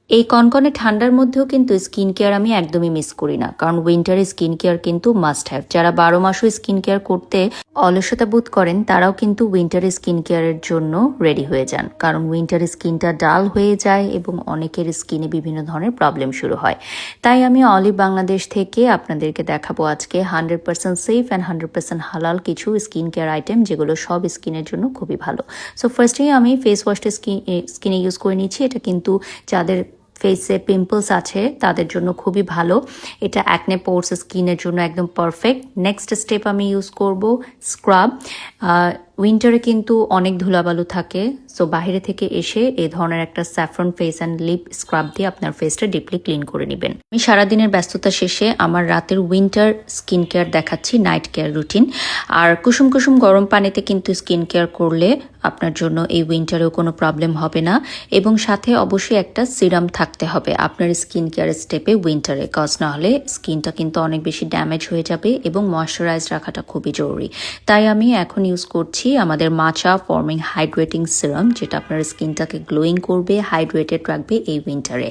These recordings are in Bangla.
এই কনকনে ঠান্ডার মধ্যেও কিন্তু স্কিন কেয়ার আমি একদমই মিস করি না, কারণ উইন্টারে স্কিন কেয়ার কিন্তু মাস্ট হ্যাভ। যারা 12 মাসও স্কিন কেয়ার করতে অলসতা বোধ করেন তারাও কিন্তু উইন্টারে স্কিন কেয়ারের জন্য রেডি হয়ে যান, কারণ উইন্টারে স্কিনটা ডাল হয়ে যায় এবং অনেকের স্কিনে বিভিন্ন ধরনের প্রবলেম শুরু হয়। তাই আমি অলিভ বাংলাদেশ থেকে আপনাদেরকে দেখাবো আজকে 100% সেফ অ্যান্ড 100% হালাল কিছু স্কিন কেয়ার আইটেম, যেগুলো সব স্কিনের জন্য খুবই ভালো। সো ফার্স্টেই আমি ফেস ওয়াশটা স্কিনে ইউজ করে নিচ্ছি। এটা কিন্তু যাদের ফেসে পিম্পলস আছে তাদের জন্য খুবই ভালো। এটা অ্যাকনে পোরস স্কিনের জন্য একদম পারফেক্ট। নেক্সট স্টেপ আমি ইউজ করব স্ক্রাব। উইন্টারে কিন্তু অনেক ধুলাবালু থাকে, সো বাইরে থেকে এসে এই ধরনের একটা saffron face and lip scrub দিয়ে আপনার ফেসটা ডিপলি ক্লিন করে নেবেন। আমি সারাদিনের ব্যস্ততা শেষে আমার রাতের উইন্টার স্কিন কেয়ার দেখাচ্ছি, নাইট কেয়ার রুটিন। আর কুসুম কুসুম গরম পানিতে কিন্তু স্কিন কেয়ার করলে আপনার জন্য এই উইন্টারেও কোনো প্রবলেম হবে না। এবং সাথে অবশ্যই একটা সিরাম থাকতে হবে আপনার স্কিন কেয়ার স্টেপে উইন্টারে, কজ না হলে স্কিনটা কিন্তু অনেক বেশি ড্যামেজ হয়ে যাবে এবং ময়শ্চারাইজ রাখাটা খুবই জরুরি। তাই আমি এখন ইউজ করছি আমাদের মাচা ফর্মিং হাইড্রেটিং সিরাম, যেটা আপনার স্কিনটাকে গ্লোয়িং করবে, হাইড্রেটেড রাখবে এই উইন্টারে।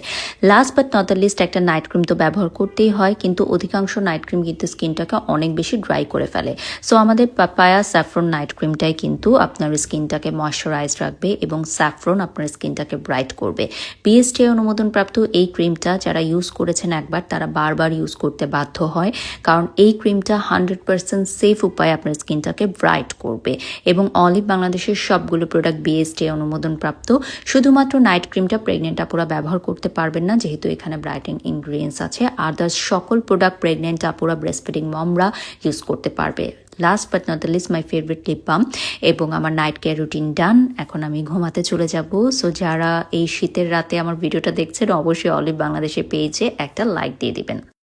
Last but not the least, একটা নাইট ক্রিম তো ব্যবহার করতেই হয়, কিন্তু অধিকাংশ নাইট ক্রিম কিন্তু স্কিনটাকে অনেক বেশি ড্রাই করে ফেলে। সো আমাদের পাপায়া স্যাফরন নাইট ক্রিমটাই কিন্তু আপনার স্কিনটাকে ময়শ্চারাইজ রাখবে এবং স্যাফরন আপনার স্কিনটাকে ব্রাইট করবে। বিএসটিআই অনুমোদনপ্রাপ্ত এই ক্রিমটা যারা ইউজ করেছেন একবার, তারা বারবার ইউজ করতে বাধ্য হয়, কারণ এই ক্রিমটা 100% সেফ উপায়ে আপনার স্কিনটাকে ব্রাইট করবে। এবং অলিভ বাংলাদেশের সবগুলো প্রোডাক্ট বিএসটিআই অনুমোদনপ্রাপ্ত। শুধুমাত্র নাইট ক্রিমটা প্রেগনেন্ট আপুরা ব্যবহার করতে পারবেন না, যেহেতু এখানে ব্রাইটিং ইনগ্রিডিয়েন্টস আছে। আদার্স সকল প্রোডাক্ট প্রেগনেন্ট আপুরা, ব্রেস্টফিডিং মমরা ইউজ করতে পারবে। Last but not the least, my favourite lip balm. এবং আমার নাইট কেয়ার রুটিন ডান। এখন আমি ঘুমাতে চলে যাব। সো যারা এই শীতের রাতে আমার ভিডিওটা দেখছেন, অবশ্যই অলিভ বাংলাদেশের পেজে একটা লাইক দিয়ে দিবেন।